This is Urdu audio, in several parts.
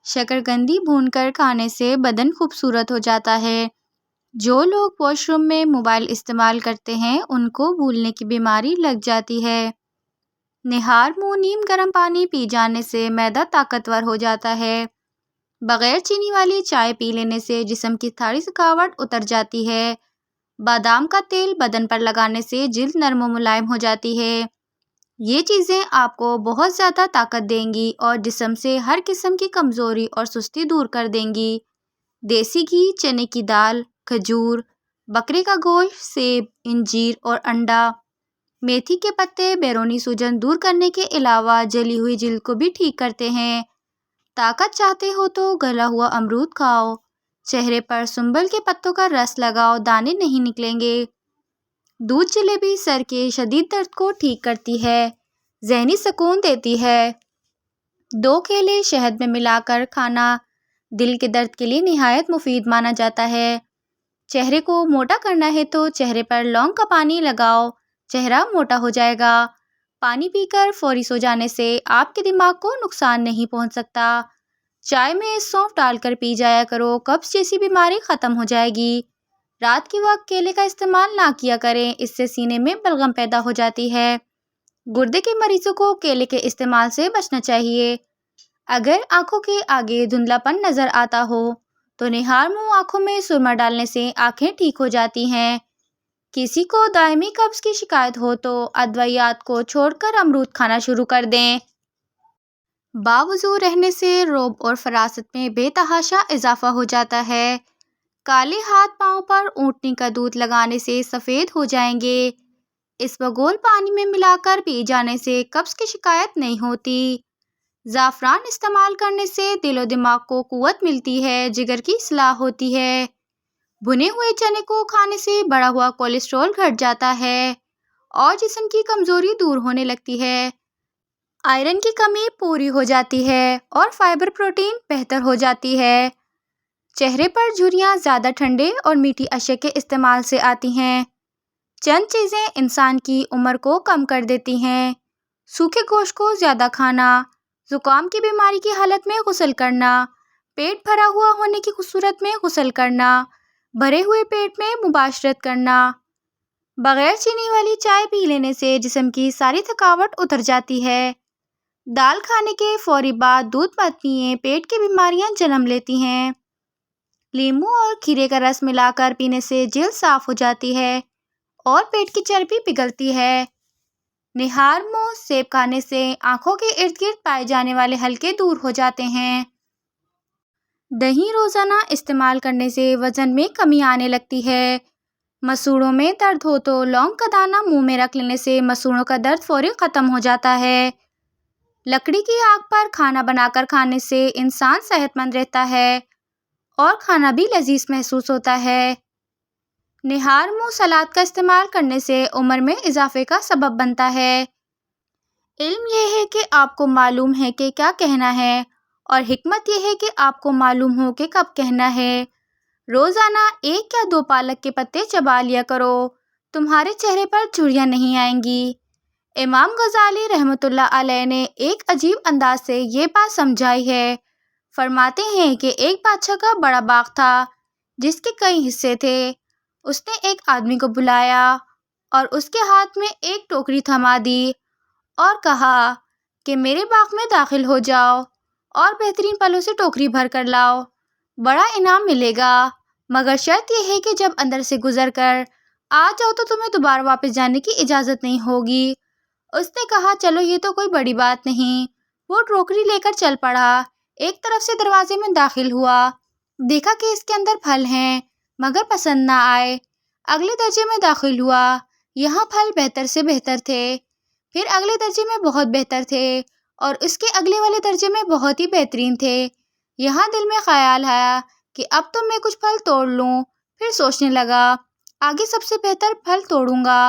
شکرکندی بھون کر کھانے سے بدن خوبصورت ہو جاتا ہے۔ جو لوگ واش روم میں موبائل استعمال کرتے ہیں ان کو بھولنے کی بیماری لگ جاتی ہے۔ نہار منہ نیم گرم پانی پی جانے سے معدہ طاقتور ہو جاتا ہے۔ بغیر چینی والی چائے پی لینے سے جسم کی ساری تھکاوٹ اتر جاتی ہے۔ بادام کا تیل بدن پر لگانے سے جلد نرم و ملائم ہو جاتی ہے۔ یہ چیزیں آپ کو بہت زیادہ طاقت دیں گی اور جسم سے ہر قسم کی کمزوری اور سستی دور کر دیں گی۔ دیسی گھی، چنے کی دال، کھجور، بکرے کا گوشت، سیب، انجیر اور انڈا۔ میتھی کے پتے بیرونی سوجن دور کرنے کے علاوہ جلی ہوئی جلد کو بھی ٹھیک کرتے ہیں۔ طاقت چاہتے ہو تو گلا ہوا امرود کھاؤ۔ چہرے پر سنبل کے پتوں کا رس لگاؤ، دانے نہیں نکلیں گے۔ دودھ جلیبی سر کے شدید درد کو ٹھیک کرتی ہے، ذہنی سکون دیتی ہے۔ 2 کیلے شہد میں ملا کر کھانا دل کے درد کے لیے نہایت مفید مانا جاتا ہے۔ چہرے کو موٹا کرنا ہے تو چہرے پر لونگ کا پانی لگاؤ، چہرہ موٹا ہو جائے گا۔ پانی پی کر فوری سو جانے سے آپ کے دماغ کو نقصان نہیں پہنچ سکتا۔ چائے میں سونف ڈال کر پی جایا کرو، قبض جیسی بیماری ختم ہو جائے گی۔ رات کے وقت کیلے کا استعمال نہ کیا کریں، اس سے سینے میں بلغم پیدا ہو جاتی ہے۔ گردے کے مریضوں کو کیلے کے استعمال سے بچنا چاہیے۔ اگر آنکھوں کے آگے دھندلا پن نظر آتا ہو تو نہار منہ آنکھوں میں سرما ڈالنے سے آنکھیں ٹھیک ہو جاتی ہیں۔ کسی کو دائمی قبض کی شکایت ہو تو ادویات کو چھوڑ کر امرود کھانا شروع کر دیں۔ باوضو رہنے سے رعب اور فراست میں بے تحاشا اضافہ ہو جاتا ہے۔ کالے ہاتھ پاؤں پر اونٹنی کا دودھ لگانے سے سفید ہو جائیں گے۔ اسبگول پانی میں ملا کر پی جانے سے قبض کی شکایت نہیں ہوتی۔ زعفران استعمال کرنے سے دل و دماغ کو قوت ملتی ہے، جگر کی اصلاح ہوتی ہے۔ بھنے ہوئے چنے کو کھانے سے بڑھا ہوا کولیسٹرول گھٹ جاتا ہے اور جسم کی کمزوری دور ہونے لگتی ہے۔ آئرن کی کمی پوری ہو جاتی ہے اور فائبر پروٹین بہتر ہو جاتی ہے۔ چہرے پر جھریاں زیادہ ٹھنڈے اور میٹھی اشیاء کے استعمال سے آتی ہیں۔ چند چیزیں انسان کی عمر کو کم کر دیتی ہیں۔ سوکھے گوشت کو زیادہ کھانا، زکام کی بیماری کی حالت میں غسل کرنا، پیٹ بھرا ہوا ہونے کی صورت میں غسل کرنا، بھرے ہوئے پیٹ میں مباشرت کرنا۔ بغیر چینی والی چائے پی لینے سے جسم کی ساری تھکاوٹ اتر جاتی ہے۔ دال کھانے کے فوری بعد دودھ مت پئیں، پیٹ کی بیماریاں جنم لیتی ہیں۔ لیموں اور کھیرے کا رس ملا کر پینے سے جلد صاف ہو جاتی ہے اور پیٹ کی چربی پگھلتی ہے۔ نہار منہ سیب کھانے سے آنکھوں کے ارد گرد پائے جانے والے حلقے دور ہو جاتے ہیں۔ دہی روزانہ استعمال کرنے سے وزن میں کمی آنے لگتی ہے۔ مسوڑھوں میں درد ہو تو لونگ کا دانہ منہ میں رکھ لینے سے مسوڑھوں کا درد فوری ختم ہو جاتا ہے۔ لکڑی کی آگ پر کھانا بنا کر کھانے سے انسان صحت مند رہتا ہے اور کھانا بھی لذیذ محسوس ہوتا ہے۔ نہار منہ سلاد کا استعمال کرنے سے عمر میں اضافے کا سبب بنتا ہے۔ علم یہ ہے کہ آپ کو معلوم ہے کہ کیا کہنا ہے اور حکمت یہ ہے کہ آپ کو معلوم ہو کہ کب کہنا ہے۔ روزانہ 1 یا 2 پالک کے پتے چبا لیا کرو، تمہارے چہرے پر جھریاں نہیں آئیں گی۔ امام غزالی رحمۃ اللہ علیہ نے ایک عجیب انداز سے یہ بات سمجھائی ہے۔ فرماتے ہیں کہ ایک بادشاہ کا بڑا باغ تھا جس کے کئی حصے تھے۔ اس نے ایک آدمی کو بلایا اور اس کے ہاتھ میں ایک ٹوکری تھما دی اور کہا کہ میرے باغ میں داخل ہو جاؤ اور بہترین پھلوں سے ٹوکری بھر کر لاؤ، بڑا انعام ملے گا، مگر شرط یہ ہے کہ جب اندر سے گزر کر آ جاؤ تو تمہیں دوبارہ واپس جانے کی اجازت نہیں ہوگی۔ اس نے کہا چلو یہ تو کوئی بڑی بات نہیں۔ وہ ٹوکری لے کر چل پڑا، ایک طرف سے دروازے میں داخل ہوا، دیکھا کہ اس کے اندر پھل ہیں مگر پسند نہ آئے۔ اگلے درجے میں داخل ہوا، یہاں پھل بہتر سے بہتر تھے، پھر اگلے درجے میں بہت بہتر تھے اور اس کے اگلے والے درجے میں بہت ہی بہترین تھے۔ یہاں دل میں خیال آیا کہ اب تو میں کچھ پھل توڑ لوں، پھر سوچنے لگا آگے سب سے بہتر پھل توڑوں گا۔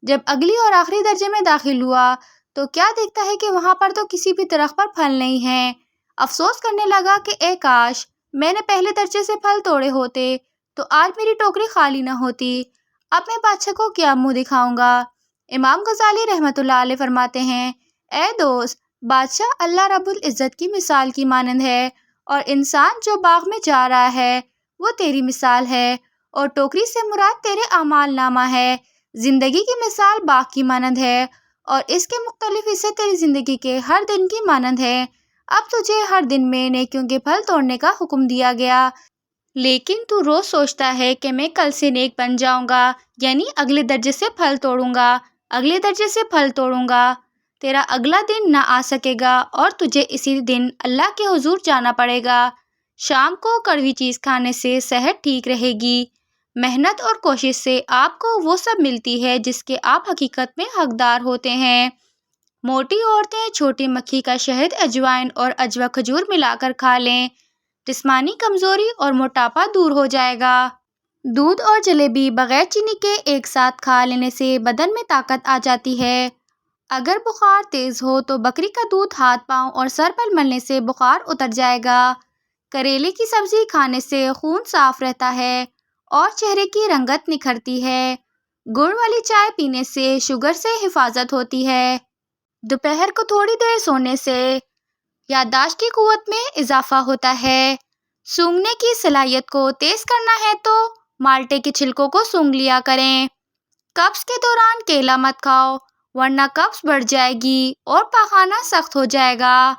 جب اگلی اور آخری درجے میں داخل ہوا تو کیا دیکھتا ہے کہ وہاں پر تو کسی بھی درخت پر پھل نہیں ہیں۔ افسوس کرنے لگا کہ اے کاش میں نے پہلے درجے سے پھل توڑے ہوتے تو آج میری ٹوکری خالی نہ ہوتی، اب میں بادشاہ کو کیا منہ دکھاؤں گا۔ امام غزالی رحمۃ اللہ علیہ فرماتے ہیں، اے دوست، بادشاہ اللہ رب العزت کی مثال کی مانند ہے اور انسان جو باغ میں جا رہا ہے وہ تیری مثال ہے، اور ٹوکری سے مراد تیرے اعمال نامہ ہے۔ زندگی کی مثال باغ کی مانند ہے، اور اس کے مختلف حصے تیری زندگی کے ہر دن کی مانند ہے۔ اب تجھے ہر دن میں نیکیوں کے پھل توڑنے کا حکم دیا گیا، لیکن تو روز سوچتا ہے کہ میں کل سے نیک بن جاؤں گا، یعنی اگلے درجے سے پھل توڑوں گا، اگلے درجے سے پھل توڑوں گا۔ تیرا اگلا دن نہ آ سکے گا اور تجھے اسی دن اللہ کے حضور جانا پڑے گا۔ شام کو کڑوی چیز کھانے سے صحت ٹھیک رہے گی۔ محنت اور کوشش سے آپ کو وہ سب ملتی ہے جس کے آپ حقیقت میں حقدار ہوتے ہیں۔ موٹی عورتیں چھوٹی مکھی کا شہد، اجوائن اور عجوہ کھجور ملا کر کھا لیں، جسمانی کمزوری اور موٹاپا دور ہو جائے گا۔ دودھ اور جلیبی بغیر چینی کے ایک ساتھ کھا لینے سے بدن میں طاقت آ جاتی ہے۔ اگر بخار تیز ہو تو بکری کا دودھ ہاتھ پاؤں اور سر پر ملنے سے بخار اتر جائے گا۔ کریلے کی سبزی کھانے سے خون صاف رہتا ہے اور چہرے کی رنگت نکھرتی ہے۔ گڑ والی چائے پینے سے شوگر سے حفاظت ہوتی ہے۔ دوپہر کو تھوڑی دیر سونے سے یادداشت کی قوت میں اضافہ ہوتا ہے۔ سونگھنے کی صلاحیت کو تیز کرنا ہے تو مالٹے کے چھلکوں کو سونگھ لیا کریں۔ قبض کے دوران کیلا مت کھاؤ ورنہ قبض بڑھ جائے گی اور پاخانہ سخت ہو جائے گا۔